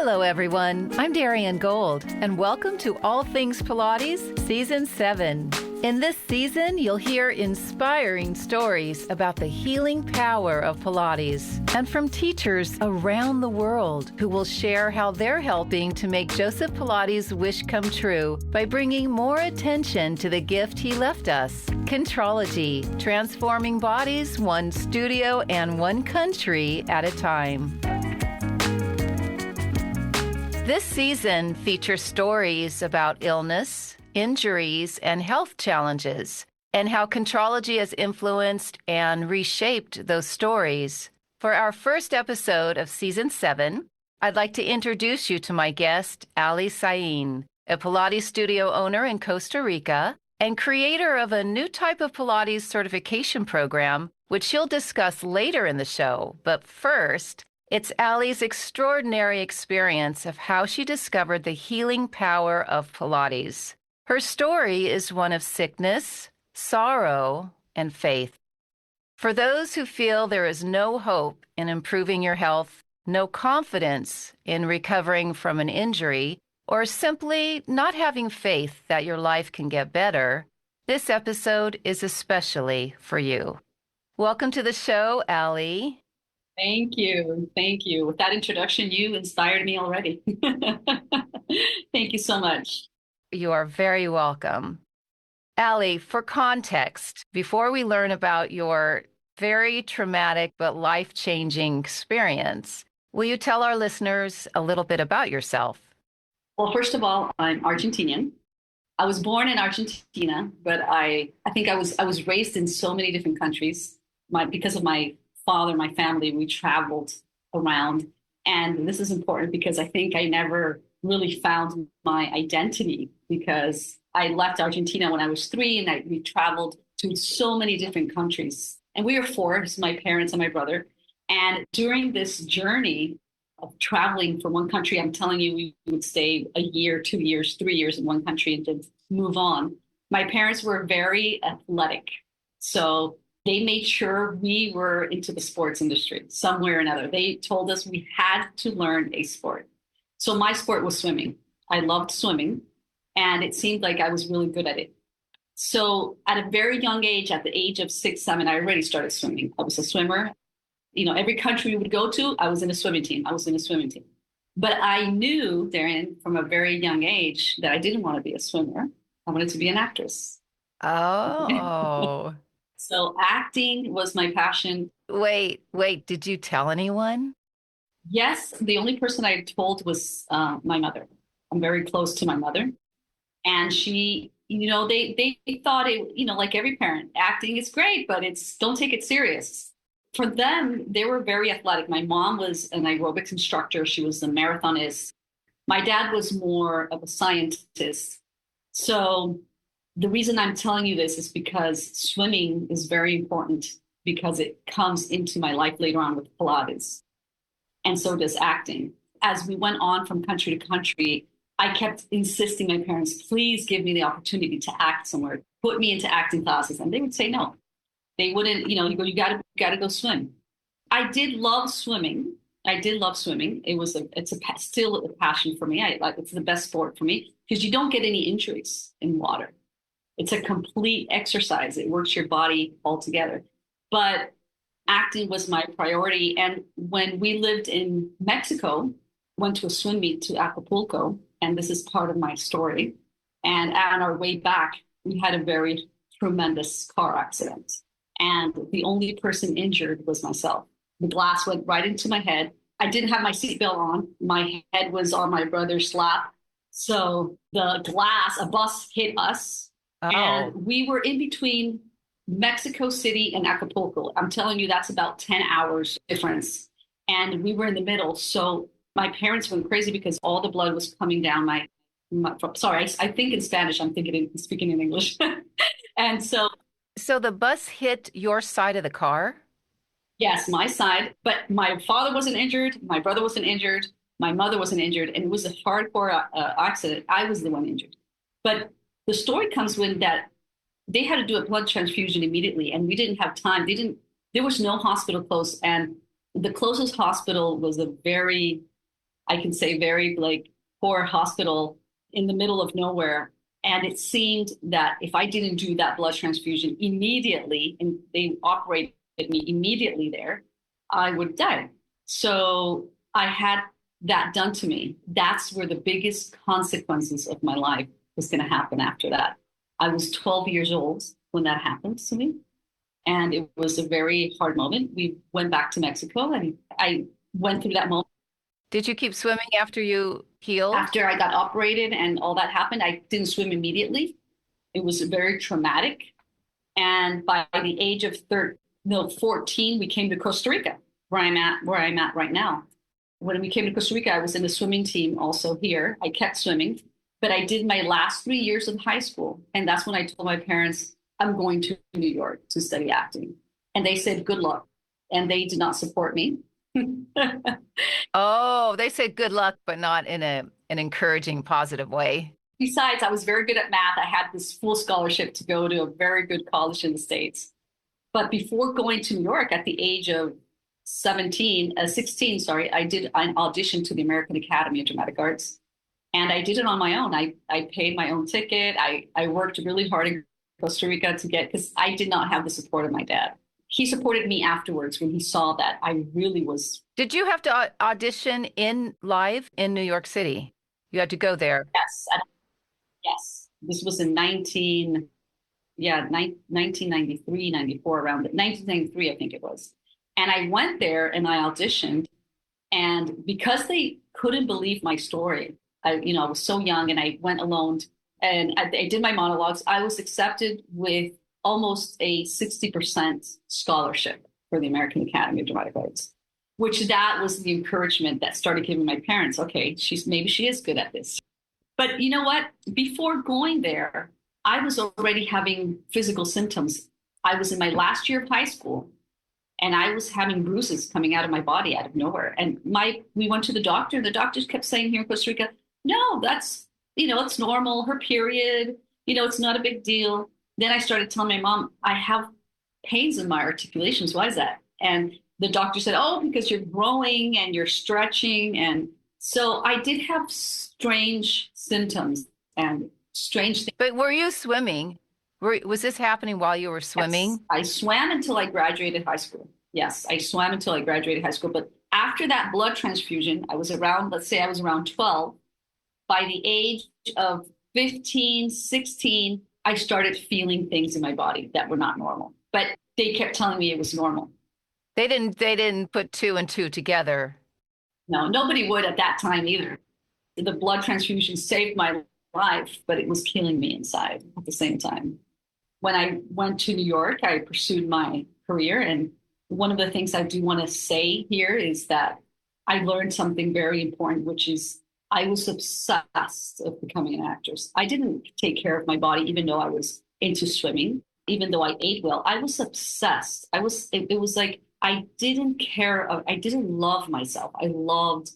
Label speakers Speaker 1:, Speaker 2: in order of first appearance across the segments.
Speaker 1: Hello, everyone. I'm Darien Gold, and welcome to All Things Pilates Season 7. In this season, you'll hear inspiring stories about the healing power of Pilates and from teachers around the world who will share how they're helping to make Joseph Pilates' wish come true by bringing more attention to the gift he left us, Contrology, transforming bodies one studio and one country at a time. This season features stories about illness, injuries, and health challenges, and how Contrology has influenced and reshaped those stories. For our first episode of Season 7, I'd like to introduce you to my guest, Ale Sain, a Pilates studio owner in Costa Rica and creator of a new type of Pilates certification program, which she'll discuss later in the show. But first, it's Ali's extraordinary experience of how she discovered the healing power of Pilates. Her story is one of sickness, sorrow, and faith. For those who feel there is no hope in improving your health, no confidence in recovering from an injury, or simply not having faith that your life can get better, this episode is especially for you. Welcome to the show, Ali.
Speaker 2: Thank you. Thank you. With that introduction, you inspired me already. Thank you so much.
Speaker 1: You are very welcome. Ali, for context, before we learn about your very traumatic but life-changing experience, will you tell our listeners a little bit about yourself?
Speaker 2: Well, first of all, I'm Argentinian. I was born in Argentina, but I think I was raised in so many different countries. Because of my father, my family, we traveled around. And this is important because I think I never really found my identity because I left Argentina when I was 3 and we traveled to so many different countries. And we were 4, my parents and my brother. And during this journey of traveling from one country, I'm telling you, we would stay a year, 2 years, 3 years in one country and then move on. My parents were very athletic. So they made sure we were into the sports industry somewhere or another. They told us we had to learn a sport. So my sport was swimming. I loved swimming, and it seemed like I was really good at it. So at a very young age, at the age of 6, 7, I already started swimming. I was a swimmer. You know, every country we would go to, I was in a swimming team. But I knew, Darren, from a very young age that I didn't want to be a swimmer. I wanted to be an actress.
Speaker 1: Oh.
Speaker 2: So acting was my passion.
Speaker 1: Wait, did you tell anyone?
Speaker 2: Yes, the only person I told was my mother. I'm very close to my mother. And she, they thought it, like every parent, acting is great, but don't take it serious. For them, they were very athletic. My mom was an aerobics instructor. She was a marathonist. My dad was more of a scientist. So the reason I'm telling you this is because swimming is very important because it comes into my life later on with Pilates. And so does acting. As we went on from country to country, I kept insisting my parents, please give me the opportunity to act somewhere, put me into acting classes. And they would say no. They wouldn't, you gotta go swim. I did love swimming. It's still a passion for me. It's the best sport for me because you don't get any injuries in water. It's a complete exercise. It works your body all together. But acting was my priority. And when we lived in Mexico, went to a swim meet to Acapulco, and this is part of my story. And on our way back, we had a very tremendous car accident. And the only person injured was myself. The glass went right into my head. I didn't have my seatbelt on. My head was on my brother's lap. So a bus hit us. Oh. And we were in between Mexico City and Acapulco. I'm telling you, that's about 10 hours difference. And we were in the middle. So my parents went crazy because all the blood was coming down I think in Spanish, I'm speaking in English. And so
Speaker 1: the bus hit your side of the car?
Speaker 2: Yes, my side. But my father wasn't injured. My brother wasn't injured. My mother wasn't injured. And it was a hardcore accident. I was the one injured. But the story comes when that they had to do a blood transfusion immediately, and we didn't have time. There was no hospital close, and the closest hospital was a very I can say very like poor hospital in the middle of nowhere. And it seemed that if I didn't do that blood transfusion immediately, and they operated me immediately there, I would die. So I had that done to me. That's where the biggest consequences of my life was going to happen after that. I was 12 years old when that happened to me. And it was a very hard moment. We went back to Mexico and I went through that moment.
Speaker 1: Did you keep swimming after you healed?
Speaker 2: After I got operated and all that happened, I didn't swim immediately. It was very traumatic. And by the age of 14, we came to Costa Rica, where I'm at right now. When we came to Costa Rica, I was in the swimming team also here. I kept swimming, but I did my last 3 years of high school. And that's when I told my parents, I'm going to New York to study acting. And they said, good luck. And they did not support me.
Speaker 1: Oh, they said good luck, but not in an encouraging, positive way.
Speaker 2: Besides, I was very good at math. I had this full scholarship to go to a very good college in the States. But before going to New York at the age of 16, sorry, I did an audition to the American Academy of Dramatic Arts. And I did it on my own. I paid my own ticket. I worked really hard in Costa Rica to get, because I did not have the support of my dad. He supported me afterwards when he saw that I really was.
Speaker 1: Did you have to audition live in New York City? You had to go there.
Speaker 2: Yes. Yes. This was in 1993, 94, around 1993, I think it was. And I went there and I auditioned. And because they couldn't believe my story, I was so young and I went alone and I did my monologues. I was accepted with almost a 60% scholarship for the American Academy of Dramatic Arts, which that was the encouragement that started giving my parents, okay, maybe she is good at this. But you know what? Before going there, I was already having physical symptoms. I was in my last year of high school and I was having bruises coming out of my body out of nowhere. And we went to the doctor and the doctors kept saying here in Costa Rica, no, that's, it's normal, her period, it's not a big deal. Then I started telling my mom, I have pains in my articulations. Why is that? And the doctor said, oh, because you're growing and you're stretching. And so I did have strange symptoms and strange things.
Speaker 1: But were you swimming? Was this happening while you were swimming?
Speaker 2: Yes, I swam until I graduated high school. Yes, I swam until I graduated high school. But after that blood transfusion, I was around 12. By the age of 15, 16, I started feeling things in my body that were not normal. But they kept telling me it was normal.
Speaker 1: They didn't put two and two together.
Speaker 2: No, nobody would at that time either. The blood transfusion saved my life, but it was killing me inside at the same time. When I went to New York, I pursued my career. And one of the things I do want to say here is that I learned something very important, which is I was obsessed with becoming an actress. I didn't take care of my body, even though I was into swimming, even though I ate well. I was obsessed. It was like I didn't care. I didn't love myself. I loved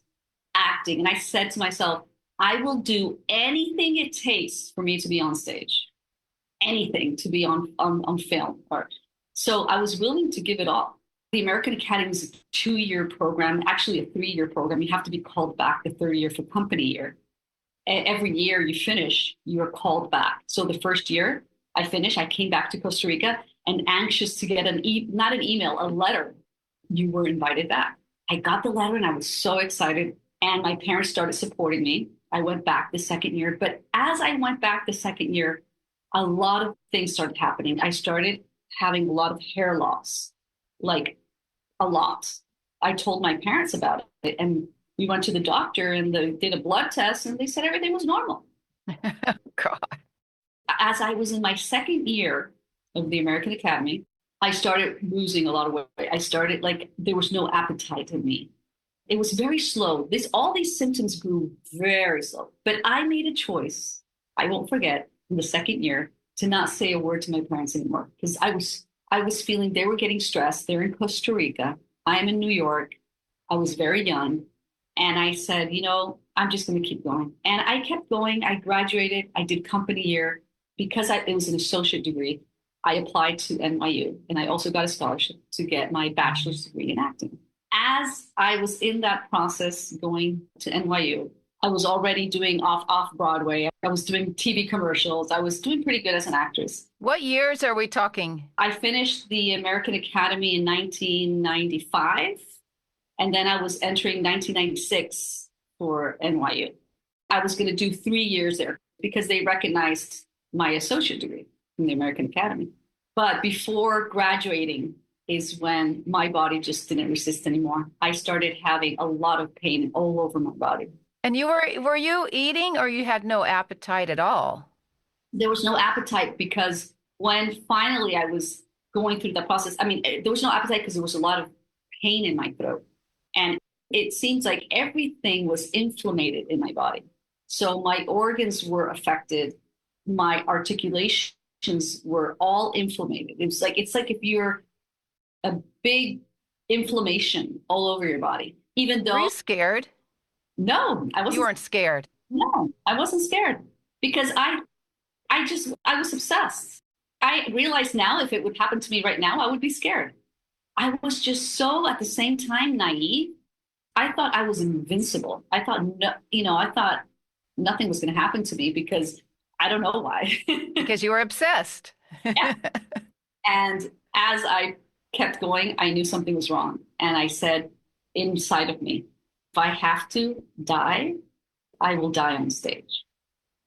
Speaker 2: acting. And I said to myself, I will do anything it takes for me to be on stage, anything to be on film. So I was willing to give it all. The American Academy is a 2-year program, actually a 3-year program. You have to be called back the third year for company year. Every year you finish, you are called back. So the first year I finished, I came back to Costa Rica and anxious to get not an email, a letter. You were invited back. I got the letter and I was so excited. And my parents started supporting me. I went back the second year. But as I went back the second year, a lot of things started happening. I started having a lot of hair loss, like a lot. I told my parents about it and we went to the doctor and they did a blood test and they said everything was normal.
Speaker 1: God.
Speaker 2: As I was in my second year of the American Academy, I started losing a lot of weight. I started there was no appetite in me. It was very slow. All these symptoms grew very slow, but I made a choice. I won't forget in the second year to not say a word to my parents anymore because I was feeling they were getting stressed. They're in Costa Rica. I am in New York. I was very young. And I said, I'm just going to keep going. And I kept going. I graduated. I did company year because it was an associate degree. I applied to NYU and I also got a scholarship to get my bachelor's degree in acting. As I was in that process going to NYU, I was already doing off Broadway. I was doing TV commercials. I was doing pretty good as an actress.
Speaker 1: What years are we talking?
Speaker 2: I finished the American Academy in 1995, and then I was entering 1996 for NYU. I was going to do 3 years there because they recognized my associate degree from the American Academy. But before graduating is when my body just didn't resist anymore. I started having a lot of pain all over my body.
Speaker 1: And were you eating or you had no appetite at all?
Speaker 2: There was no appetite because when finally I was going through the process, I mean, there was no appetite because there was a lot of pain in my throat. And it seems like everything was inflamed in my body. So my organs were affected. My articulations were all inflamed. It's like if you're a big inflammation all over your body, even though.
Speaker 1: Were you scared?
Speaker 2: No, I wasn't.
Speaker 1: You weren't scared.
Speaker 2: No, I wasn't scared because I was obsessed. I realize now if it would happen to me right now, I would be scared. I was just so at the same time naive. I thought I was invincible. I thought, no, I thought nothing was going to happen to me because I don't know why.
Speaker 1: Because you were obsessed.
Speaker 2: Yeah. And as I kept going, I knew something was wrong. And I said inside of me, if I have to die, I will die on stage.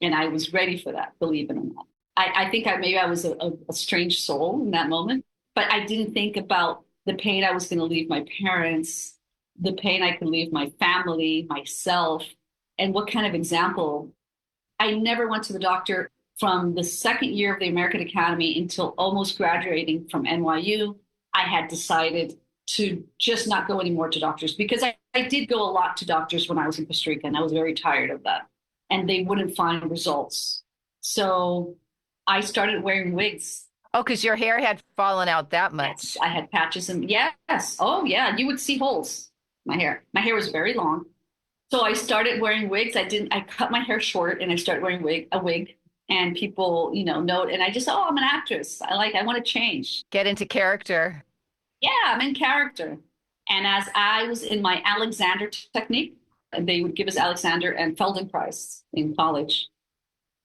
Speaker 2: And I was ready for that, believe it or not. I think maybe I was a strange soul in that moment, but I didn't think about the pain I was going to leave my parents, the pain I could leave my family, myself, and what kind of example. I never went to the doctor from the second year of the American Academy until almost graduating from NYU. I had decided to just not go anymore to doctors because I did go a lot to doctors when I was in Costa Rica, and I was very tired of that. And they wouldn't find results. So I started wearing wigs.
Speaker 1: Oh, because your hair had fallen out that much.
Speaker 2: Yes, I had patches and yes. Oh, yeah. You would see holes in my hair. My hair was very long. So I started wearing wigs. I cut my hair short and I started wearing a wig. And people, note. And I just, I'm an actress. I want to change.
Speaker 1: Get into character.
Speaker 2: Yeah, I'm in character. And as I was in my Alexander technique, and they would give us Alexander and Feldenkrais in college,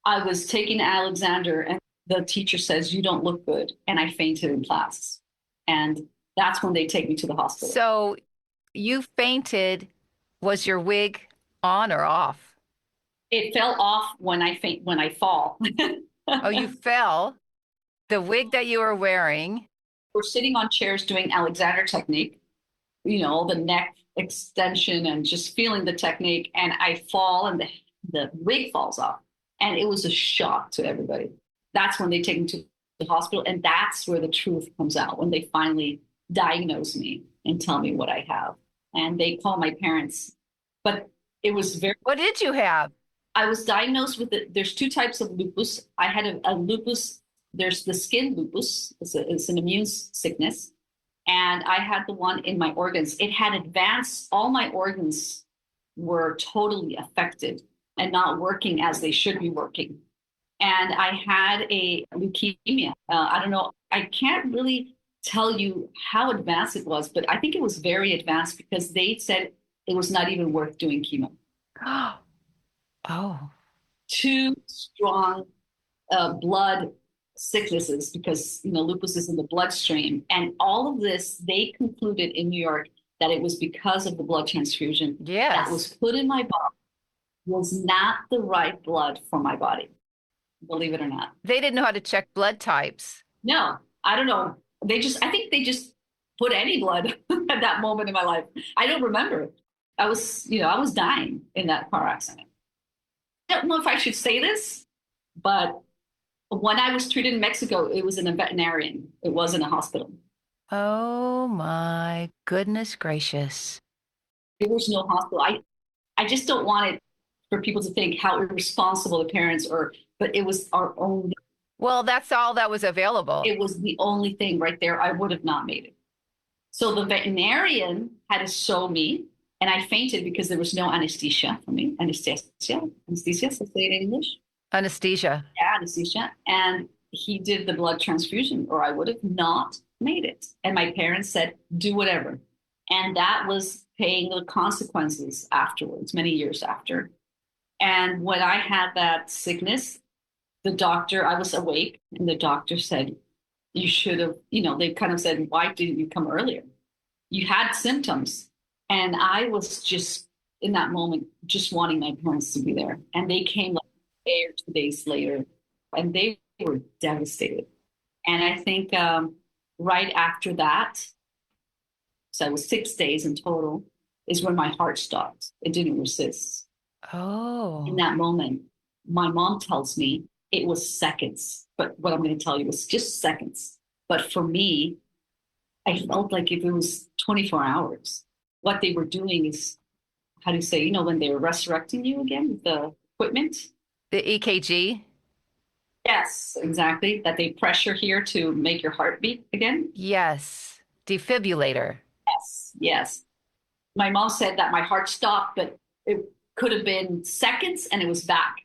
Speaker 2: I was taking Alexander and the teacher says, you don't look good. And I fainted in class. And that's when they take me to the hospital.
Speaker 1: So you fainted. Was your wig on or off?
Speaker 2: It fell off when I fall.
Speaker 1: Oh, you fell. The wig that you were wearing.
Speaker 2: We're sitting on chairs doing Alexander technique, the neck extension and just feeling the technique. And I fall and the wig falls off. And it was a shock to everybody. That's when they take me to the hospital. And that's where the truth comes out, when they finally diagnose me and tell me what I have. And they call my parents. But it was very.
Speaker 1: What did you have?
Speaker 2: I was diagnosed with there's two types of lupus. I had a lupus. There's the skin lupus. It's an immune sickness. And I had the one in my organs. It had advanced. All my organs were totally affected and not working as they should be working. And I had a leukemia. I don't know. I can't really tell you how advanced it was, but I think it was very advanced because they said it was not even worth doing chemo.
Speaker 1: Oh.
Speaker 2: Too strong blood sicknesses because, lupus is in the bloodstream. And all of this, they concluded in New York that it was because of the blood transfusion that was put in my body was not the right blood for my body, believe it or not.
Speaker 1: They didn't know how to check blood types.
Speaker 2: No, I don't know. I think they just put any blood at that moment in my life. I don't remember. I was dying in that car accident. I don't know if I should say this, but when I was treated in Mexico, it was in a veterinarian. It wasn't a hospital.
Speaker 1: Oh my goodness gracious.
Speaker 2: There was no hospital. I just don't want it for people to think how irresponsible the parents are, but it was our own.
Speaker 1: Well, that's all that was available.
Speaker 2: It was the only thing right there. I would have not made it. So the veterinarian had to sew me, and I fainted because there was no anesthesia for me. Anesthesia, so say it in English.
Speaker 1: Anesthesia.
Speaker 2: Yeah, anesthesia. And he did the blood transfusion, or I would have not made it. And my parents said, do whatever. And that was paying the consequences afterwards, many years after. And when I had that sickness, the doctor, I was awake, and the doctor said, you should have, they kind of said, why didn't you come earlier? You had symptoms. And I was just in that moment, just wanting my parents to be there. And they came like a day or 2 days later, and they were devastated. And I think right after that, so it was 6 days in total, is when my heart stopped. It didn't resist. In
Speaker 1: Oh.
Speaker 2: that moment, my mom tells me it was seconds, but what I'm going to tell you is just seconds. But for me, I felt like if it was 24 hours, what they were doing is, how do you say, when they were resurrecting you again with the equipment?
Speaker 1: The EKG?
Speaker 2: Yes, exactly. That they pressure here to make your heart beat again.
Speaker 1: Yes. Defibrillator.
Speaker 2: Yes, yes. My mom said that my heart stopped, but it could have been seconds and it was back.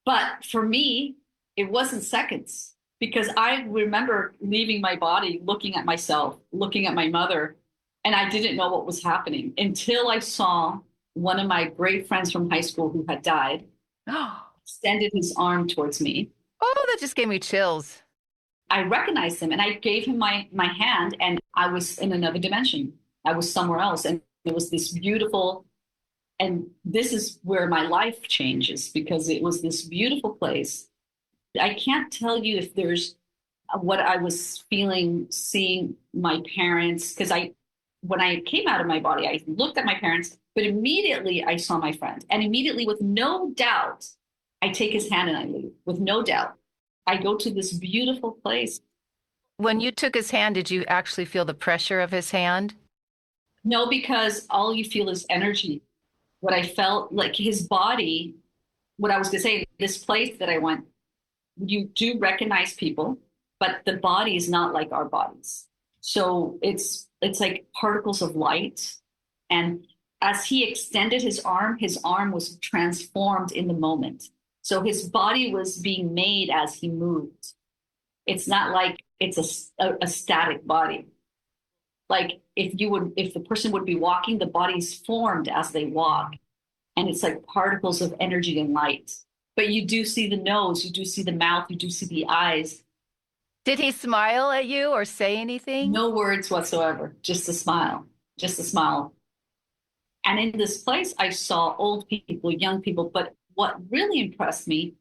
Speaker 2: But for me, it wasn't seconds because I remember leaving my body, looking at myself, looking at my mother, and I didn't know what was happening until I saw one of my great friends from high school who had died
Speaker 1: Oh,
Speaker 2: extended his arm towards me.
Speaker 1: that just gave me chills.
Speaker 2: I recognized him and I gave him my hand, and I was in another dimension. I was somewhere else. And it was this beautiful, and this is where my life changes because it was this beautiful place. I can't tell you if there's what I was feeling, seeing my parents, because when I came out of my body, I looked at my parents, but immediately I saw my friend. And immediately, with no doubt, I take his hand and I leave with no doubt. I go to this beautiful place.
Speaker 1: When you took his hand, did you actually feel the pressure of his hand?
Speaker 2: No, because all you feel is energy. What I felt like his body, what I was going to say, this place that I went, you do recognize people, but the body is not like our bodies. So it's like particles of light. And as he extended his arm was transformed in the moment. So his body was being made as he moved. It's not like it's a static body. Like if the person would be walking, the body's formed as they walk. And it's like particles of energy and light. But you do see the nose, you do see the mouth, you do see the eyes.
Speaker 1: Did he smile at you or say anything?
Speaker 2: No words whatsoever, just a smile, just a smile. And in this place, I saw old people, young people. But what really impressed me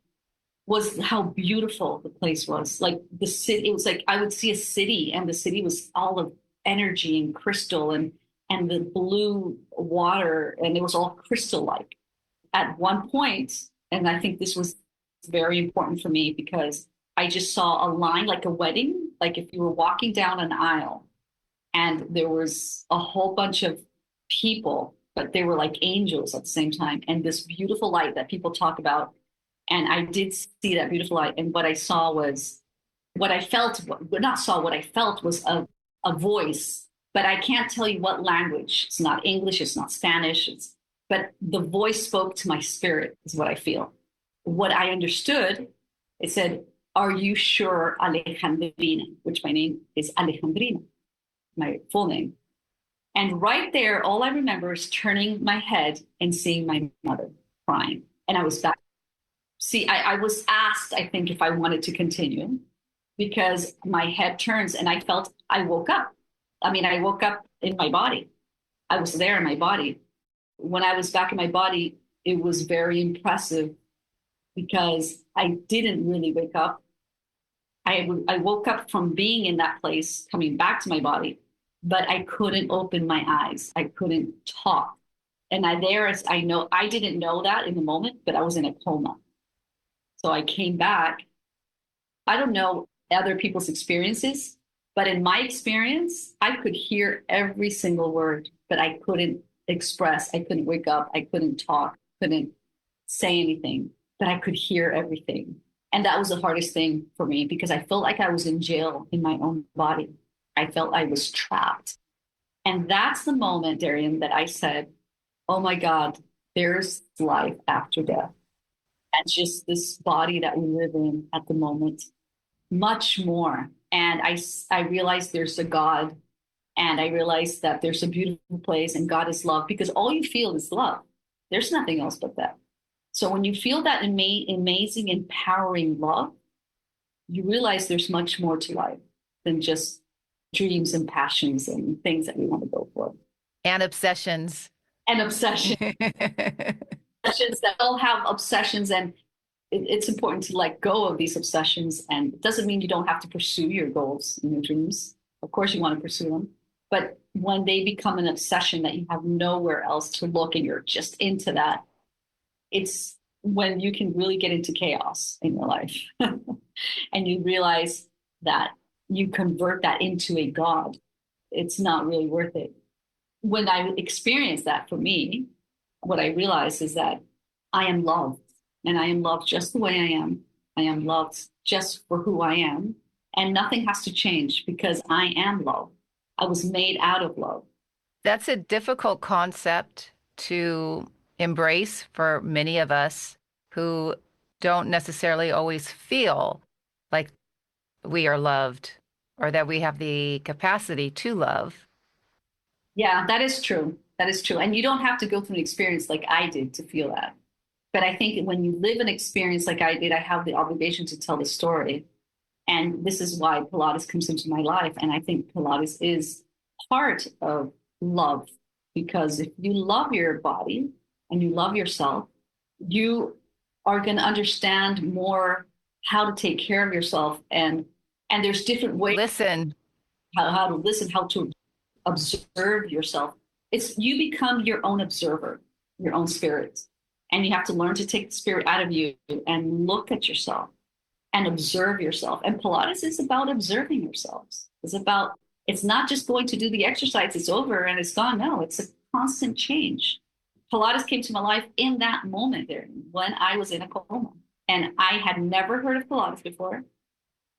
Speaker 2: was how beautiful the place was. Like the city, it was like I would see a city, and the city was all of energy and crystal and the blue water, and it was all crystal-like. At one point, and I think this was very important for me because I just saw a line like a wedding, like if you were walking down an aisle and there was a whole bunch of people, but they were like angels at the same time, and this beautiful light that people talk about. And I did see that beautiful light. And what I saw was what I felt, not saw, what I felt was a voice, but I can't tell you what language. It's not English, it's not Spanish, but the voice spoke to my spirit, is what I feel. What I understood, it said, are you sure, Alejandrina? Which my name is Alejandrina, my full name. And right there, all I remember is turning my head and seeing my mother crying. And I was back. See, I was asked, I think, if I wanted to continue because my head turns and I woke up. I mean, I woke up in my body. I was there in my body. When I was back in my body, it was very impressive because I didn't really wake up. I woke up from being in that place, coming back to my body, but I couldn't open my eyes. I couldn't talk. And I know, I didn't know that in the moment, but I was in a coma. So I came back. I don't know other people's experiences, but in my experience, I could hear every single word, but I couldn't express. I couldn't wake up. I couldn't talk, couldn't say anything, but I could hear everything. And that was the hardest thing for me because I felt like I was in jail in my own body. I felt I was trapped. And that's the moment, Darien, that I said, oh my God, there's life after death. And just this body that we live in at the moment, much more. And I realized there's a God, And I realized that there's a beautiful place and God is love, because all you feel is love. There's nothing else but that. So when you feel that amazing, empowering love, you realize there's much more to life than just dreams and passions and things that we want to go for.
Speaker 1: And obsessions.
Speaker 2: And obsessions. Obsessions that all have obsessions, and it's important to let go of these obsessions. And it doesn't mean you don't have to pursue your goals and your dreams. Of course, you want to pursue them. But when they become an obsession that you have nowhere else to look and you're just into that, it's when you can really get into chaos in your life. And you realize that you convert that into a God. It's not really worth it. When I experienced that for me, what I realized is that I am loved, and I am loved just the way I am. I am loved just for who I am, and nothing has to change because I am love. I was made out of love.
Speaker 1: That's a difficult concept to embrace for many of us who don't necessarily always feel like we are loved or that we have the capacity to love.
Speaker 2: Yeah, that is true. That is true. And you don't have to go through an experience like I did to feel that. But I think when you live an experience like I did, I have the obligation to tell the story. And this is why Pilates comes into my life. And I think Pilates is part of love, because if you love your body and you love yourself, you are going to understand more how to take care of yourself. And there's different ways.
Speaker 1: Listen.
Speaker 2: How to listen, how to observe yourself. You become your own observer, your own spirit. And you have to learn to take the spirit out of you and look at yourself and observe yourself. And Pilates is about observing yourselves. It's not just going to do the exercise, it's over and it's gone. No, it's a constant change. Pilates came to my life in that moment there when I was in a coma. And I had never heard of Pilates before.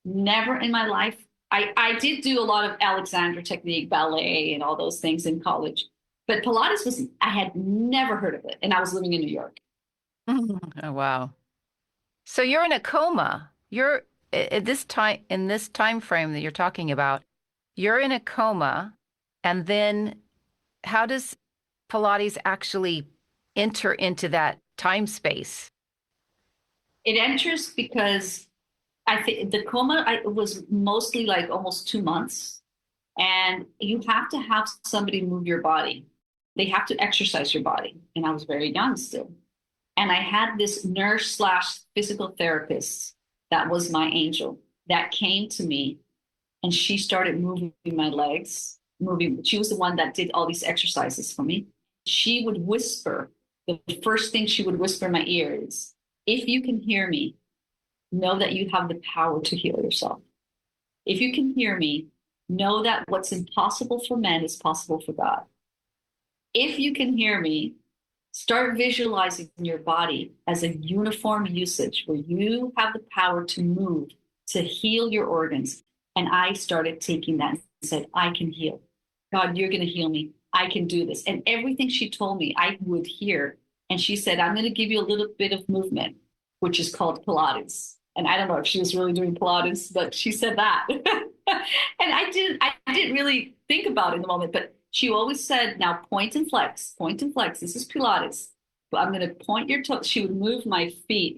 Speaker 2: Never in my life. I did do a lot of Alexander technique, ballet, and all those things in college. But Pilates I had never heard of it. And I was living in New York.
Speaker 1: Oh, wow. So you're in a coma. You're at this time, in this time frame that you're talking about, you're in a coma. And then how does Pilates actually enter into that time space?
Speaker 2: It enters because I think the coma was mostly like almost 2 months. And you have to have somebody move your body. They have to exercise your body. And I was very young still. And I had this nurse/physical therapist that was my angel that came to me, and she started moving my legs, She was the one that did all these exercises for me. She would whisper, the first thing she would whisper in my ear is, if you can hear me, know that you have the power to heal yourself. If you can hear me, know that what's impossible for men is possible for God. If you can hear me, start visualizing your body as a uniform usage where you have the power to move, to heal your organs. And I started taking that and said, I can heal. God, you're going to heal me. I can do this. And everything she told me, I would hear. And she said, I'm going to give you a little bit of movement, which is called Pilates. And I don't know if she was really doing Pilates, but she said that. And I didn't really think about it in the moment, but she always said, now point and flex, this is Pilates. But I'm going to point your toes. She would move my feet,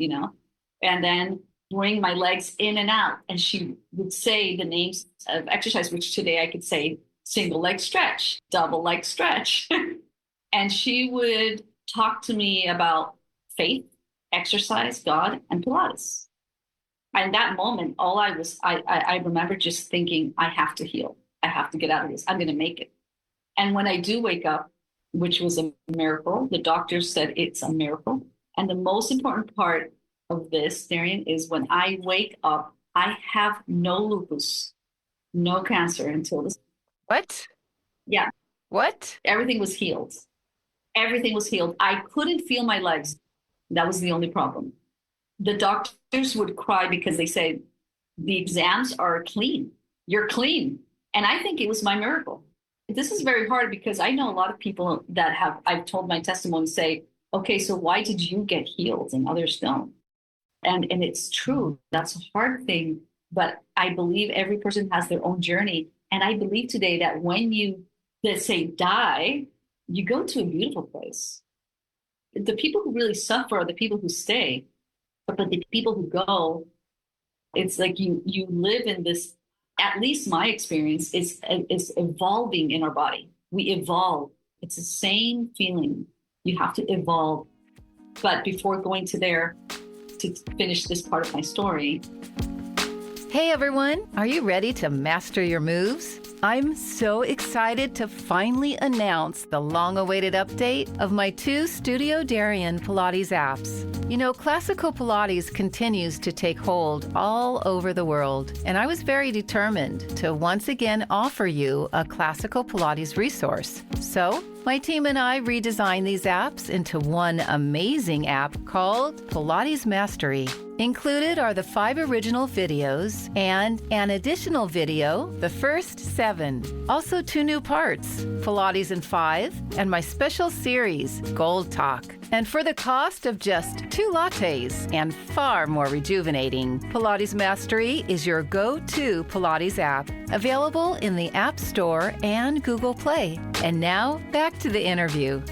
Speaker 2: and then bring my legs in and out. And she would say the names of exercise, which today I could say single leg stretch, double leg stretch. And she would talk to me about faith, exercise, God, and Pilates. And that moment, I remember just thinking, I have to heal. I have to get out of this. I'm going to make it. And when I do wake up, which was a miracle, the doctors said it's a miracle. And the most important part of this, Darien, is when I wake up, I have no lupus, no cancer until this.
Speaker 1: What?
Speaker 2: Yeah.
Speaker 1: What?
Speaker 2: Everything was healed. Everything was healed. I couldn't feel my legs. That was the only problem. The doctors would cry because they said, the exams are clean. You're clean. And I think it was my miracle. This is very hard because I know a lot of people that I've told my testimony say, okay, so why did you get healed and others don't? And it's true. That's a hard thing. But I believe every person has their own journey. And I believe today that when you, let's say, die, you go to a beautiful place. The people who really suffer are the people who stay, but the people who go, it's like you live in this. At least my experience is evolving in our body. We evolve. It's the same feeling. You have to evolve. But before going to there, to finish this part of my story.
Speaker 1: Hey everyone, are you ready to master your moves? I'm so excited to finally announce the long-awaited update of my 2 Studio Darien Pilates apps. You know, classical Pilates continues to take hold all over the world, and I was very determined to once again offer you a classical Pilates resource. So, my team and I redesigned these apps into one amazing app called Pilates Mastery. Included are the 5 original videos and an additional video, the first 7. Also 2 new parts, Pilates in 5 and my special series, Gold Talk. And for the cost of just 2 lattes and far more rejuvenating, Pilates Mastery is your go-to Pilates app, available in the App Store and Google Play. And now, back to the interview.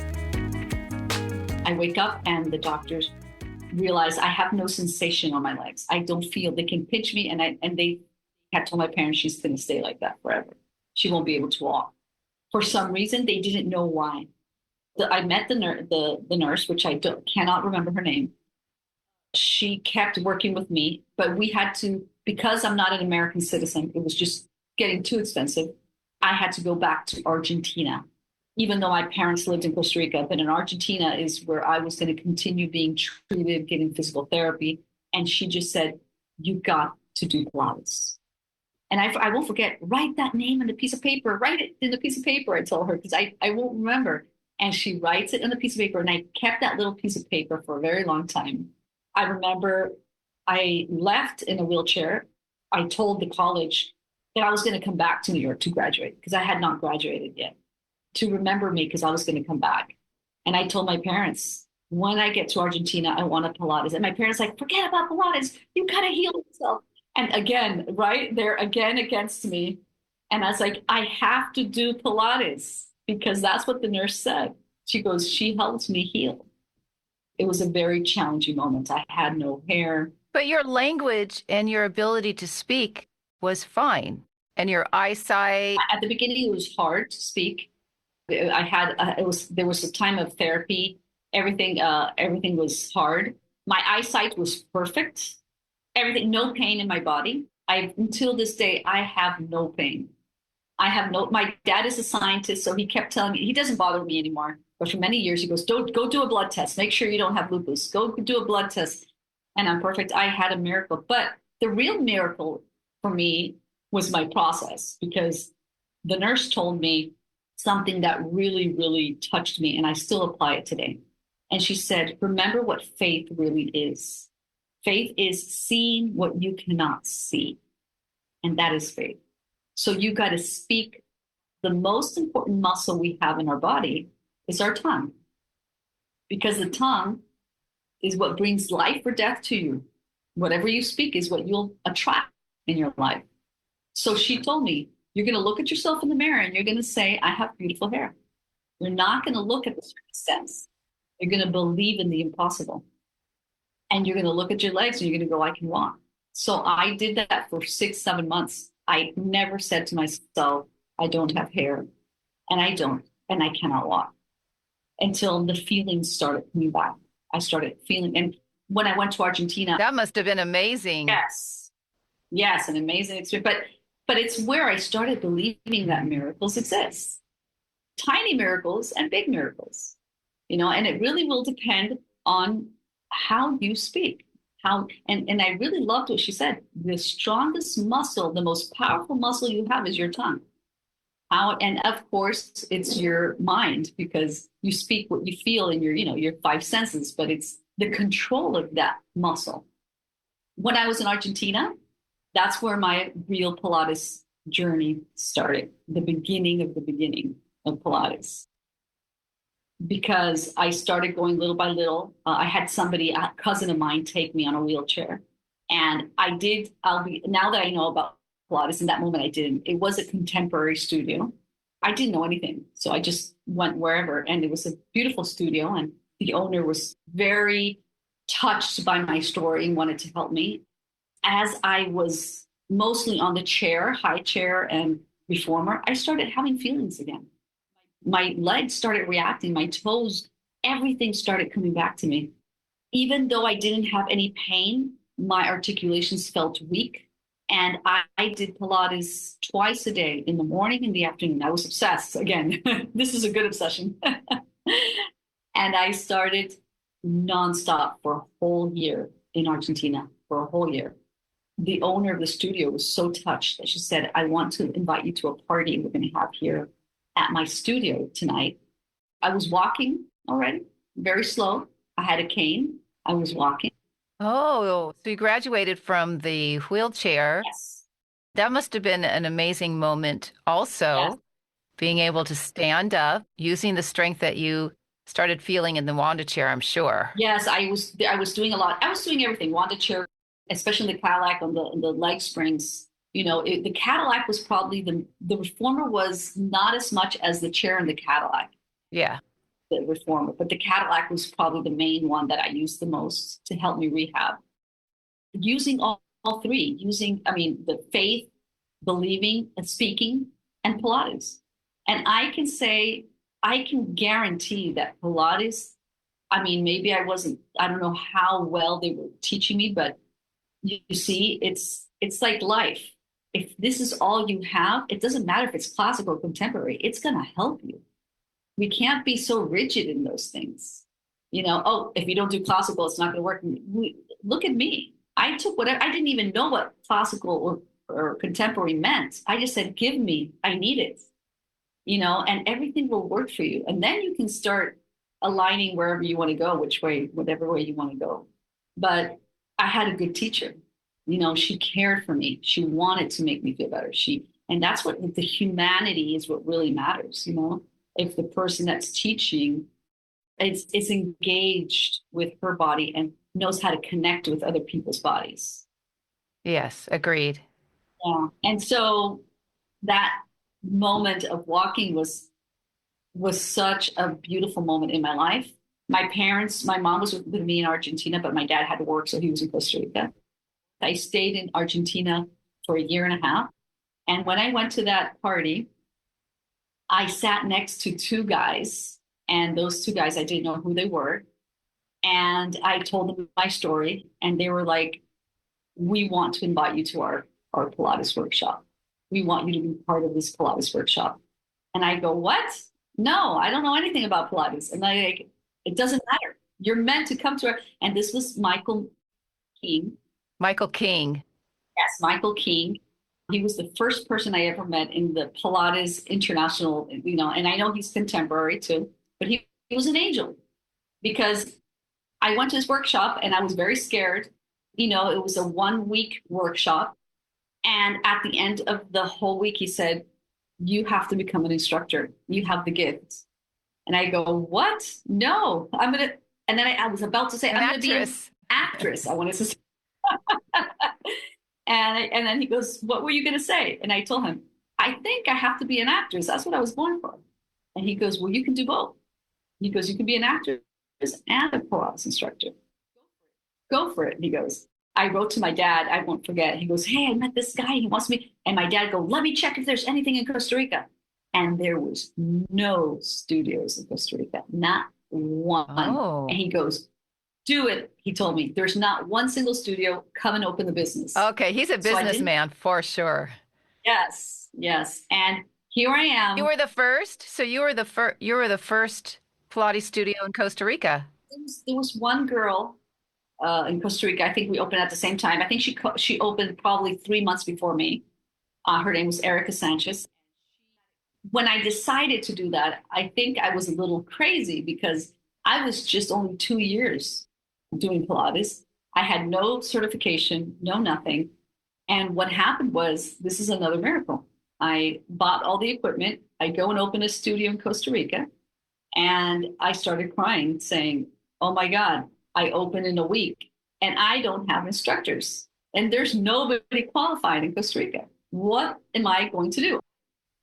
Speaker 2: I wake up and the doctors realize I have no sensation on my legs. I don't feel. They can pinch me, and they had told my parents she's going to stay like that forever. She won't be able to walk. For some reason, they didn't know why. I met the nurse, which cannot remember her name. She kept working with me, but we had to, because I'm not an American citizen, it was just getting too expensive. I had to go back to Argentina, even though my parents lived in Costa Rica. But in Argentina is where I was going to continue being treated, getting physical therapy. And she just said, you got to do Pilates. And I won't forget, write that name on a piece of paper, write it in a piece of paper, I told her, because I won't remember. And she writes it on a piece of paper. And I kept that little piece of paper for a very long time. I remember I left in a wheelchair. I told the college that I was going to come back to New York to graduate, because I had not graduated yet, to remember me, because I was going to come back. And I told my parents, when I get to Argentina, I want a Pilates. And my parents like, forget about Pilates. You got to heal yourself. And again, right, they're again against me. And I was like, I have to do Pilates, because that's what the nurse said. She goes, she helps me heal. It was a very challenging moment. I had no hair.
Speaker 1: But your language and your ability to speak was fine. And your eyesight.
Speaker 2: At the beginning, it was hard to speak. There was a time of therapy. Everything was hard. My eyesight was perfect. Everything, no pain in my body. Until this day, I have no pain. My dad is a scientist, so he kept telling me, he doesn't bother me anymore. But for many years, he goes, don't go do a blood test. Make sure you don't have lupus. Go do a blood test. And I'm perfect. I had a miracle. But the real miracle for me was my process, because the nurse told me something that really, really touched me, and I still apply it today. And she said, remember what faith really is. Faith is seeing what you cannot see. And that is faith. So you got to speak. The most important muscle we have in our body is our tongue, because the tongue is what brings life or death to you. Whatever you speak is what you'll attract in your life. So she told me, you're going to look at yourself in the mirror and you're going to say, I have beautiful hair. You're not going to look at the circumstance. You're going to believe in the impossible. And you're going to look at your legs and you're going to go, I can walk. So I did that for 6-7 months. I never said to myself, I don't have hair, and I don't, and I cannot walk, until the feelings started coming back. I started feeling, and when I went to Argentina.
Speaker 1: That must have been amazing.
Speaker 2: Yes, an amazing experience. But it's where I started believing that miracles exist. Tiny miracles and big miracles, and it really will depend on how you speak. And I really loved what she said. The strongest muscle, the most powerful muscle you have is your tongue. And of course, it's your mind, because you speak what you feel in your 5 senses, but it's the control of that muscle. When I was in Argentina, that's where my real Pilates journey started, the beginning of Pilates. Because I started going little by little. I had a cousin of mine, take me on a wheelchair. And now that I know about Pilates. In that moment, I didn't. It was a contemporary studio. I didn't know anything. So I just went wherever. And it was a beautiful studio. And the owner was very touched by my story and wanted to help me. As I was mostly on the chair, high chair and reformer, I started having feelings again. My legs started reacting, my toes, everything started coming back to me. Even though I didn't have any pain, my articulations felt weak. And I did Pilates twice a day, in the morning and the afternoon. I was obsessed. Again, this is a good obsession. And I started nonstop for a whole year in Argentina, for a whole year. The owner of the studio was so touched that she said, I want to invite you to a party we're going to have here at my studio tonight. I was walking already, very slow. I had a cane. I was walking.
Speaker 1: Oh, so you graduated from the wheelchair.
Speaker 2: Yes.
Speaker 1: That must have been an amazing moment
Speaker 2: Yes.
Speaker 1: also, being able to stand up using the strength that you started feeling in the Wanda chair, I'm sure.
Speaker 2: Yes, I was doing a lot. I was doing everything. Wanda chair, especially the Cadillac on the leg springs. The Cadillac was probably the reformer was not as much as the chair in the Cadillac,
Speaker 1: Yeah.
Speaker 2: the reformer, but the Cadillac was probably the main one that I used the most to help me rehab. Using all three, the faith, believing, and speaking, and Pilates. And I can guarantee that Pilates, maybe I don't know how well they were teaching me, but you see, it's like life. If this is all you have, it doesn't matter if it's classical or contemporary, it's going to help you. We can't be so rigid in those things. If you don't do classical, it's not going to work. Look at me. I took whatever, I didn't even know what classical or contemporary meant. I just said, give me, I need it, and everything will work for you. And then you can start aligning wherever you want to go, whatever way you want to go. But I had a good teacher. She cared for me. She wanted to make me feel better. And that's what the humanity is what really matters. If the person that's teaching is engaged with her body and knows how to connect with other people's bodies.
Speaker 1: Yes, agreed.
Speaker 2: Yeah. And so that moment of walking was such a beautiful moment in my life. My mom was with me in Argentina, but my dad had to work, so he was in Costa Rica. I stayed in Argentina for a year and a half. And when I went to that party, I sat next to two guys, and those two guys, I didn't know who they were. And I told them my story, and they were like, we want to invite you to our Pilates workshop. We want you to be part of this Pilates workshop. And I go, what? No, I don't know anything about Pilates. And it doesn't matter. You're meant to come to our, and this was Michael King.
Speaker 1: Michael King.
Speaker 2: Yes, Michael King. He was the first person I ever met in the Pilates International, and I know he's contemporary too, but he was an angel because I went to his workshop and I was very scared. It was a 1 week workshop. And at the end of the whole week, he said, you have to become an instructor. You have the gift. And I go, what? No, I'm going to, and then I was about to say, I'm going to be an actress. I wanted to say. And then he goes, what were you going to say? And I told him, I think I have to be an actress. That's what I was born for. And he goes, well, you can do both. He goes, you can be an actress and a Pilates instructor. Go for it. He goes, I wrote to my dad. I won't forget. He goes, hey, I met this guy. He wants me. And my dad go, let me check if there's anything in Costa Rica. And there was no studios in Costa Rica, not one.
Speaker 1: Oh.
Speaker 2: And he goes, do it. He told me there's not one single studio. Come and open the business.
Speaker 1: Okay. He's a businessman for sure.
Speaker 2: Yes. Yes. And here I am.
Speaker 1: You were the first. So you were the first Pilates studio in Costa Rica.
Speaker 2: There was one girl in Costa Rica. I think we opened at the same time. I think she opened probably 3 months before me. Her name was Erica Sanchez. When I decided to do that, I think I was a little crazy because I was just only 2 years doing Pilates. I had no certification, no nothing. And what happened was, this is another miracle. I bought all the equipment. I go and open a studio in Costa Rica. And I started crying, saying, oh my God, I open in a week and I don't have instructors. And there's nobody qualified in Costa Rica. what am I going to do?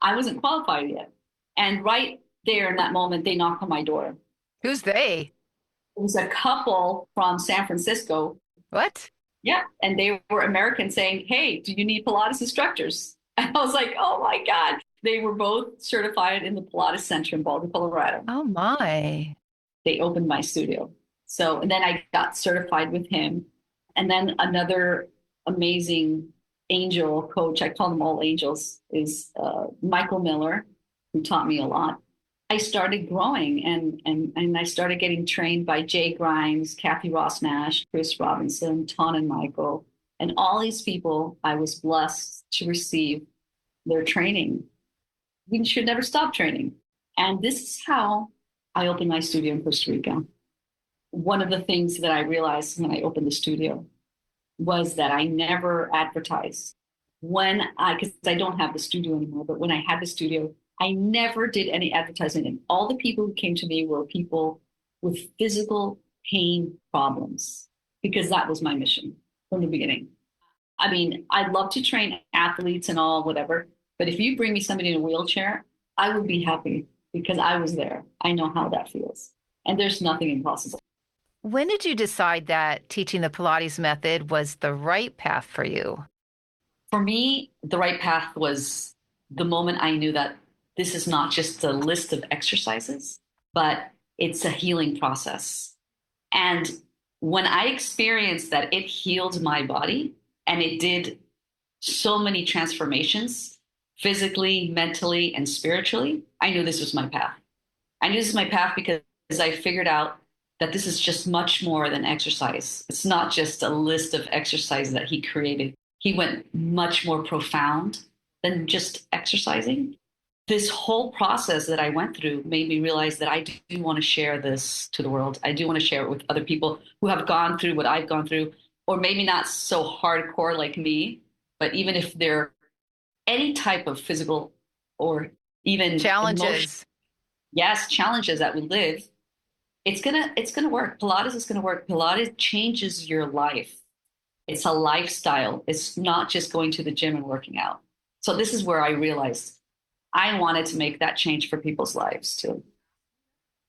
Speaker 2: I wasn't qualified yet. And right there in that moment, they knocked on my door.
Speaker 1: Who's they?
Speaker 2: It was a couple from San Francisco.
Speaker 1: What?
Speaker 2: Yeah. And they were American saying, hey, do you need Pilates instructors? And I was like, oh my God. They were both certified in the Pilates Center in Boulder, Colorado.
Speaker 1: Oh my.
Speaker 2: They opened my studio. So, and then I got certified with him. And then another amazing angel coach, I call them all angels, is Michael Miller, who taught me a lot. I started growing and I started getting trained by Jay Grimes, Kathy Ross Nash, Chris Robinson, Ton and Michael, and all these people. I was blessed to receive their training. We should never stop training. And this is how I opened my studio in Costa Rica. One of the things that I realized when I opened the studio was that I never advertised. Because I don't have the studio anymore, but when I had the studio, I never did any advertising. And all the people who came to me were people with physical pain problems, because that was my mission from the beginning. I mean, I'd love to train athletes and all, whatever. But if you bring me somebody in a wheelchair, I would be happy because I was there. I know how that feels. And there's nothing impossible.
Speaker 1: When did you decide that teaching the Pilates method was the right path for you?
Speaker 2: For me, the right path was the moment I knew that this is not just a list of exercises, but it's a healing process. And when I experienced that it healed my body and it did so many transformations physically, mentally, and spiritually, I knew this was my path. I knew this was my path because I figured out that this is just much more than exercise. It's not just a list of exercises that he created. He went much more profound than just exercising. This whole process that I went through made me realize that I do want to share this to the world. I do want to share it with other people who have gone through what I've gone through, or maybe not so hardcore like me, but even if they're any type of physical or even
Speaker 1: Challenges.
Speaker 2: yes, challenges that we live, it's gonna work. Pilates is gonna work. Pilates changes your life. It's a lifestyle. It's not just going to the gym and working out. So this is where I realized I wanted to make that change for people's lives too.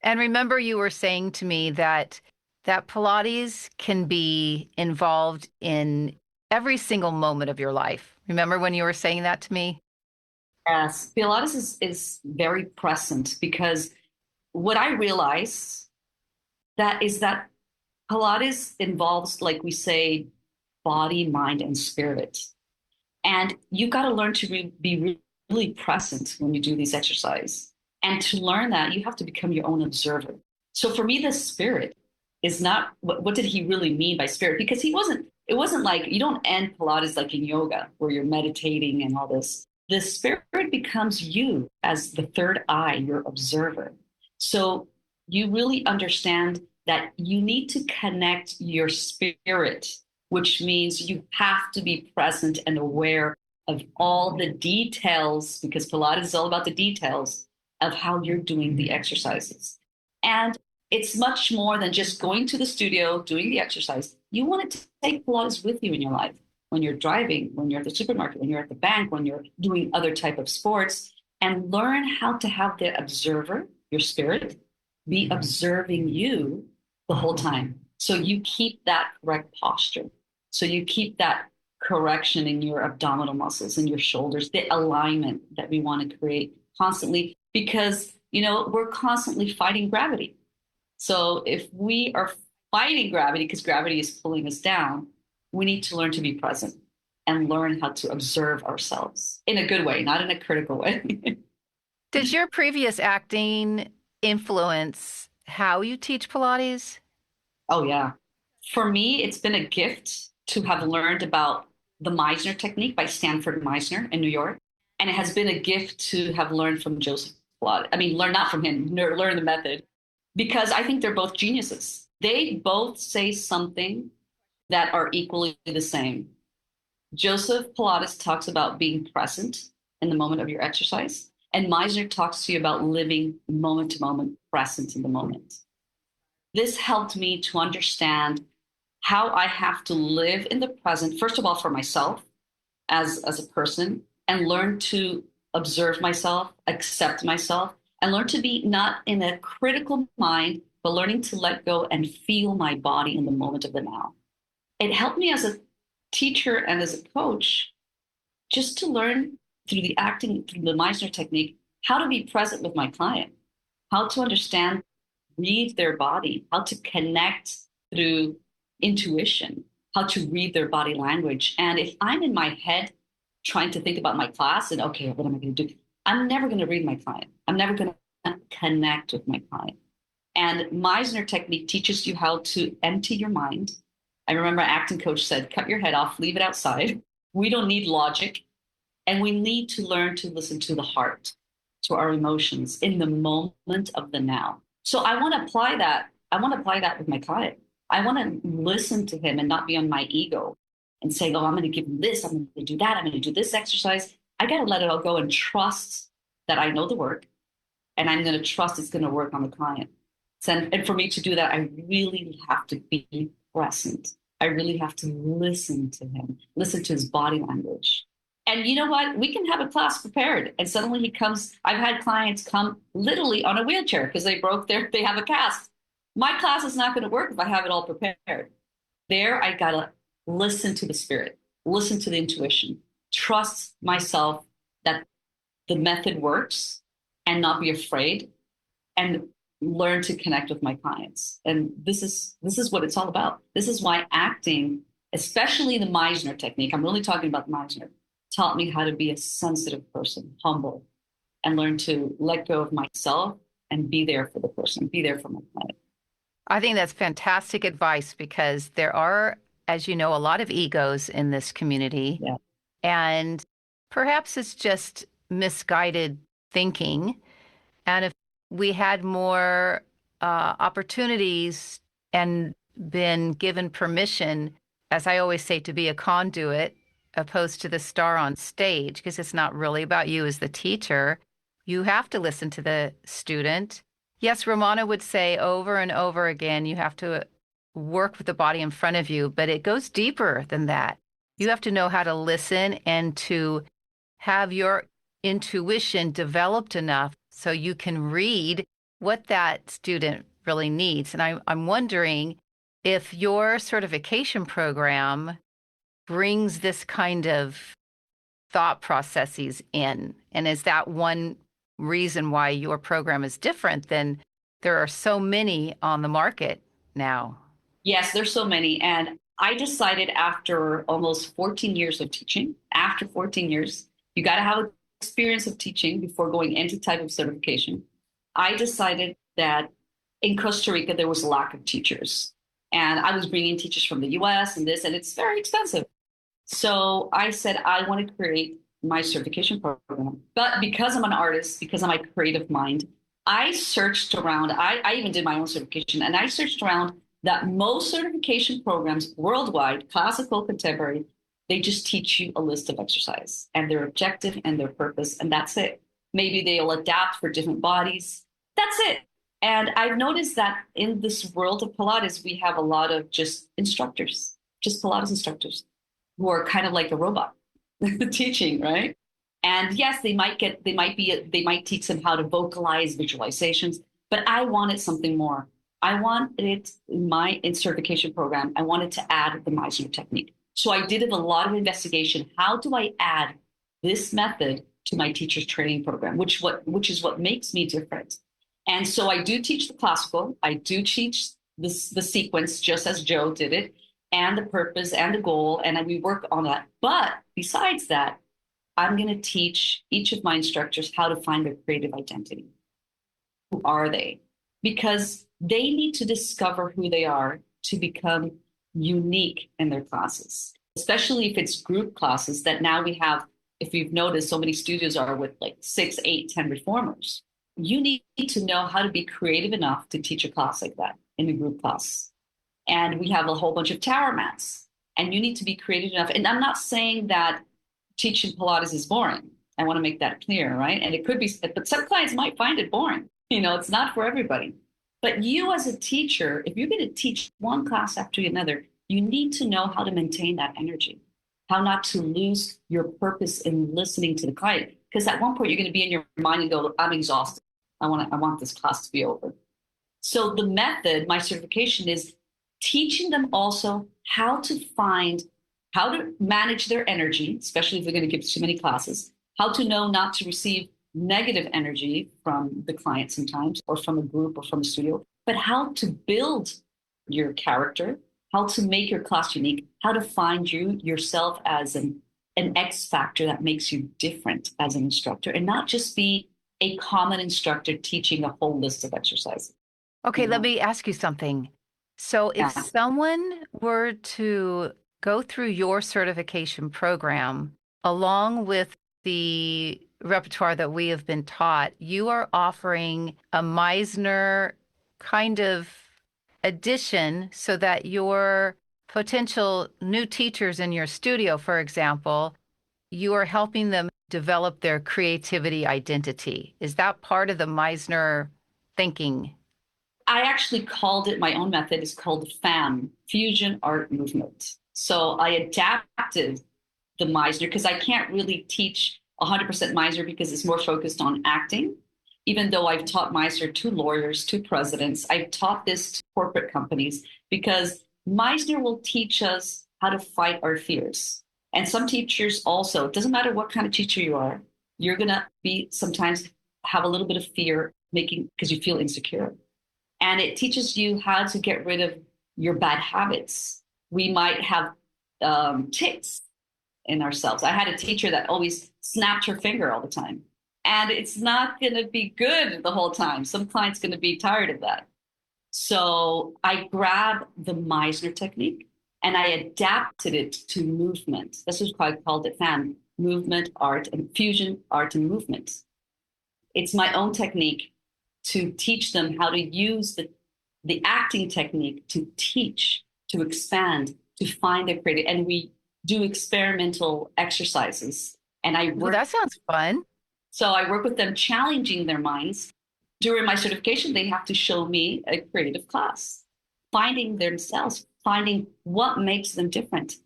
Speaker 1: And remember, you were saying to me that Pilates can be involved in every single moment of your life. Remember when you were saying that to me?
Speaker 2: Yes, Pilates is very present because what I realized that is that Pilates involves, like we say, body, mind, and spirit. And you got to learn to be really present when you do these exercises. And to learn that, you have to become your own observer. So for me, the spirit is not what did he really mean by spirit? Because it wasn't like you don't end Pilates like in yoga where you're meditating and all this. The spirit becomes you as the third eye, your observer. So you really understand that you need to connect your spirit, which means you have to be present and aware of all the details, because Pilates is all about the details of how you're doing the exercises. And it's much more than just going to the studio, doing the exercise. You want to take Pilates with you in your life when you're driving, when you're at the supermarket, when you're at the bank, when you're doing other type of sports, and learn how to have the observer, your spirit, be observing you the whole time. So you keep that correct posture. So you keep that correction in your abdominal muscles and your shoulders, the alignment that we want to create constantly, because, we're constantly fighting gravity. So if we are fighting gravity because gravity is pulling us down, we need to learn to be present and learn how to observe ourselves in a good way, not in a critical way.
Speaker 1: Does your previous acting influence how you teach Pilates?
Speaker 2: Oh, yeah. For me, it's been a gift to have learned about the Meisner technique by Stanford Meisner in New York. And it has been a gift to have learned from Joseph Pilates. I mean, learn not from him, learn the method, because I think they're both geniuses. They both say something that are equally the same. Joseph Pilates talks about being present in the moment of your exercise, and Meisner talks to you about living moment to moment, present in the moment. This helped me to understand how I have to live in the present, first of all, for myself as a person, and learn to observe myself, accept myself, and learn to be not in a critical mind, but learning to let go and feel my body in the moment of the now. It helped me as a teacher and as a coach just to learn through the acting, through the Meisner technique, how to be present with my client, how to understand, read their body, how to connect through intuition, how to read their body language. And if I'm in my head trying to think about my class and, okay, what am I going to do? I'm never going to read my client. I'm never going to connect with my client. And Meisner technique teaches you how to empty your mind. I remember an acting coach said, cut your head off, leave it outside. We don't need logic. And we need to learn to listen to the heart, to our emotions in the moment of the now. So I want to apply that. I want to apply that with my client. I want to listen to him and not be on my ego and saying, oh, I'm going to give him this, I'm going to do that, I'm going to do this exercise. I got to let it all go and trust that I know the work, and I'm going to trust it's going to work on the client. And for me to do that, I really have to be present. I really have to listen to him, listen to his body language. And you know what? We can have a class prepared, and suddenly he comes. I've had clients come literally on a wheelchair because they have a cast. My class is not going to work if I have it all prepared. There, I got to listen to the spirit, listen to the intuition, trust myself that the method works and not be afraid, and learn to connect with my clients. And this is what it's all about. This is why acting, especially the Meisner technique, I'm really talking about Meisner, taught me how to be a sensitive person, humble, and learn to let go of myself and be there for the person, be there for my client.
Speaker 1: I think that's fantastic advice because there are, as you know, a lot of egos in this community.
Speaker 2: Yeah.
Speaker 1: And perhaps it's just misguided thinking. And if we had more opportunities and been given permission, as I always say, to be a conduit opposed to the star on stage, because it's not really about you as the teacher. You have to listen to the student. Yes, Romana would say over and over again, you have to work with the body in front of you, but it goes deeper than that. You have to know how to listen and to have your intuition developed enough so you can read what that student really needs. And I'm wondering if your certification program brings this kind of thought processes in. And is that one reason why your program is different than there are so many on the market now?
Speaker 2: Yes, there's so many. And I decided after almost 14 years of teaching, after 14 years, you got to have experience of teaching before going into type of certification. I decided that in Costa Rica, there was a lack of teachers. And I was bringing teachers from the US and it's very expensive. So I said, I want to create my certification program. But because I'm an artist, because of my creative mind, I searched around. I even did my own certification, and I searched around that most certification programs worldwide, classical, contemporary, they just teach you a list of exercise and their objective and their purpose, and that's it. Maybe they'll adapt for different bodies. That's it. And I've noticed that in this world of Pilates, we have a lot of just instructors, just Pilates instructors who are kind of like a robot teaching, right? And yes, they might teach them how to vocalize visualizations, but I wanted something more. I wanted it in my certification program. I wanted to add the Meisner technique. So I did a lot of investigation. How do I add this method to my teacher's training program, which is what makes me different? And so I do teach the classical. I do teach the sequence just as Joe did it, and the purpose and the goal, and we work on that. But besides that, I'm going to teach each of my instructors how to find their creative identity. Who are they? Because they need to discover who they are to become unique in their classes, especially if it's group classes that now we have. If you've noticed, so many studios are with like 6, 8, 10 reformers. You need to know how to be creative enough to teach a class like that in a group class. And we have a whole bunch of tower mats, and you need to be creative enough. And I'm not saying that teaching Pilates is boring. I want to make that clear, right? And it could be, but some clients might find it boring. It's not for everybody. But you as a teacher, if you're going to teach one class after another, you need to know how to maintain that energy. how not to lose your purpose in listening to the client. Because at one point you're going to be in your mind and go, I'm exhausted. I want this class to be over. So the method, my certification, is teaching them also how to manage their energy, especially if they're going to give too many classes, how to know not to receive negative energy from the client sometimes, or from a group or from a studio, but how to build your character, how to make your class unique, how to find yourself as an X factor that makes you different as an instructor, and not just be a common instructor teaching a whole list of exercises.
Speaker 1: Okay,
Speaker 2: You
Speaker 1: let
Speaker 2: know?
Speaker 1: me ask you something. So, if
Speaker 2: Yeah.
Speaker 1: someone were to go through your certification program along with the repertoire that we have been taught, you are offering a Meisner kind of addition so that your potential new teachers in your studio, for example, you are helping them develop their creativity identity. Is that part of the Meisner thinking?
Speaker 2: I actually called it, my own method is called FAM, Fusion Art Movement. So I adapted the Meisner because I can't really teach 100% Meisner because it's more focused on acting. Even though I've taught Meisner to lawyers, to presidents, I've taught this to corporate companies because Meisner will teach us how to fight our fears. And some teachers also, it doesn't matter what kind of teacher you are, you're going to be sometimes have a little bit of fear making because you feel insecure. And it teaches you how to get rid of your bad habits. We might have tics in ourselves. I had a teacher that always snapped her finger all the time. And it's not going to be good the whole time. Some clients going to be tired of that. So I grabbed the Meisner technique and I adapted it to movement. This is why I called it FAM, movement, art, and fusion, art, and movement. It's my own technique to teach them how to use the acting technique to teach, to expand, to find their creative. And we do experimental exercises. And
Speaker 1: Well, that sounds fun.
Speaker 2: so I work with them, challenging their minds. During my certification, they have to show me a creative class, finding themselves, finding what makes them different.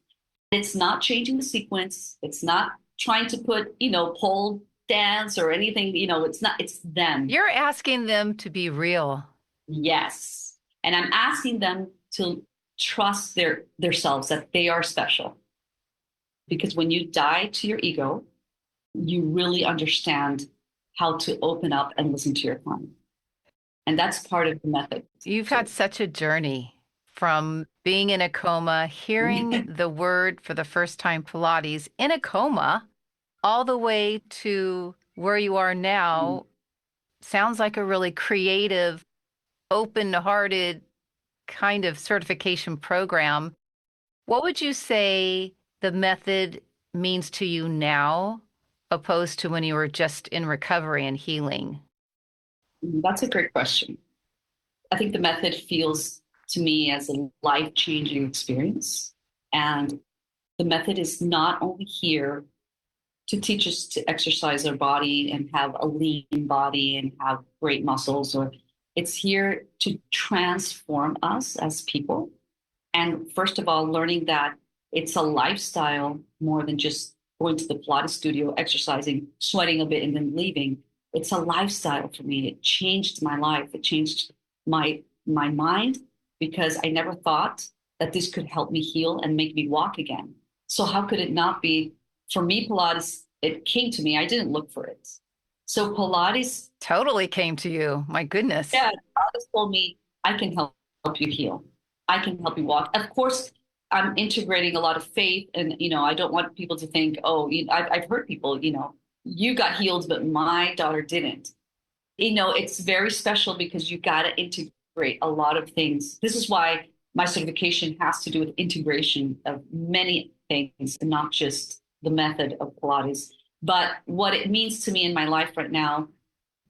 Speaker 2: It's not changing the sequence. It's not trying to put, pole dance or anything, it's not, it's them.
Speaker 1: You're asking them to be real.
Speaker 2: Yes. And I'm asking them to trust their selves, that they are special. Because when you die to your ego, you really understand how to open up and listen to your client. And that's part of the method.
Speaker 1: You've had such a journey from being in a coma, hearing the word for the first time, Pilates, in a coma, all the way to where you are now. Sounds like a really creative, open-hearted kind of certification program. What would you say the method means to you now, opposed to when you were just in recovery and healing?
Speaker 2: That's a great question. I think the method feels to me as a life-changing experience. And the method is not only here to teach us to exercise our body and have a lean body and have great muscles, or it's here to transform us as people. And first of all, learning that it's a lifestyle more than just going to the Pilates studio, exercising, sweating a bit, and then leaving. It's a lifestyle for me. It changed my life. It changed my mind because I never thought that this could help me heal and make me walk again. So how could it not be? For me, Pilates, it came to me. I didn't look for it. So Pilates
Speaker 1: Totally came to you. My goodness.
Speaker 2: yeah, Pilates told me, I can help you heal. I can help you walk. Of course, I'm integrating a lot of faith, and I don't want people to think, oh, I've heard people, you got healed, but my daughter didn't. It's very special because you got to integrate a lot of things. This is why my certification has to do with integration of many things, and not just the method of Pilates. But what it means to me in my life right now,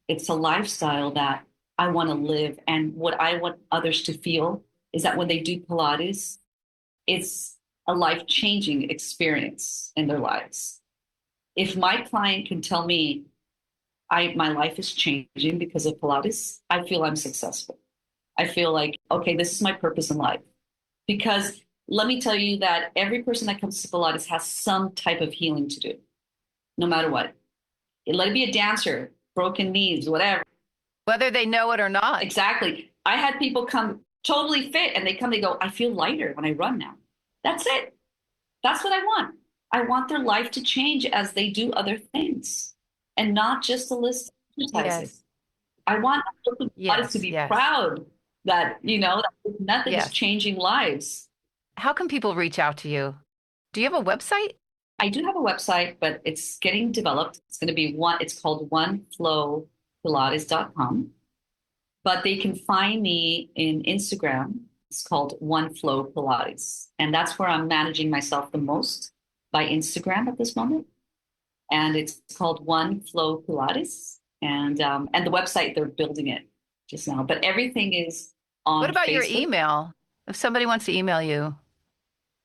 Speaker 2: it's a lifestyle that I want to live. And what I want others to feel is that when they do Pilates, it's a life-changing experience in their lives. If my client can tell me my life is changing because of Pilates, I feel I'm successful. I feel like, okay, this is my purpose in life. Because let me tell you that every person that comes to Pilates has some type of healing to do, no matter what. Let it be a dancer, broken knees, whatever.
Speaker 1: Whether they know it or not.
Speaker 2: Exactly. I had people come totally fit and they go, I feel lighter when I run now. That's it. That's what I want. I want their life to change as they do other things and not just a list of exercises.
Speaker 1: Yes.
Speaker 2: I want Pilates
Speaker 1: Yes.
Speaker 2: to be
Speaker 1: Yes.
Speaker 2: proud that, that this method
Speaker 1: Yes.
Speaker 2: is changing lives.
Speaker 1: How can people reach out to you? Do you have a website?
Speaker 2: I do have a website, but it's getting developed. It's going to be it's called oneflowpilates.com. But they can find me in Instagram. It's called One Flow Pilates. And that's where I'm managing myself the most, by Instagram at this moment. And it's called One Flow Pilates. And the website, they're building it just now. But everything is on
Speaker 1: What about
Speaker 2: Facebook.
Speaker 1: your email? If somebody wants to email you.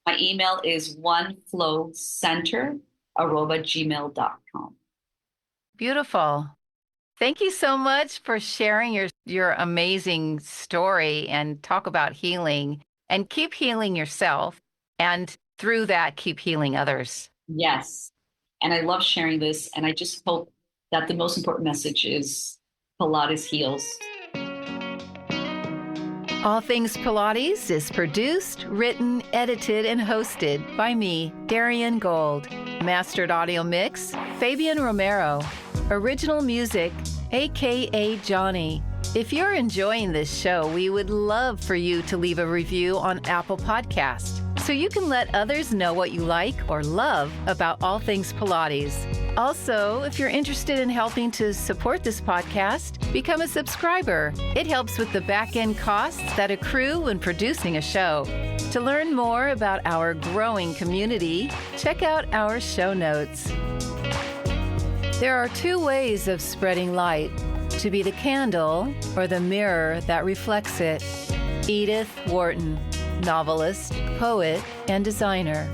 Speaker 2: My email is oneflowcenter@gmail.com.
Speaker 1: Beautiful. Thank you so much for sharing your amazing story and talk about healing, and keep healing yourself, and through that, keep healing others.
Speaker 2: Yes. And I love sharing this. And I just hope that the most important message is Pilates heals.
Speaker 1: All Things Pilates is produced, written, edited, and hosted by me, Darien Gold. Mastered audio mix, Fabian Romero. Original music, a.k.a. Johnny. If you're enjoying this show, we would love for you to leave a review on Apple Podcast, so you can let others know what you like or love about All Things Pilates. Also, if you're interested in helping to support this podcast, become a subscriber. It helps with the back-end costs that accrue when producing a show. To learn more about our growing community, check out our show notes. There are two ways of spreading light: to be the candle or the mirror that reflects it. Edith Wharton, novelist, poet, and designer.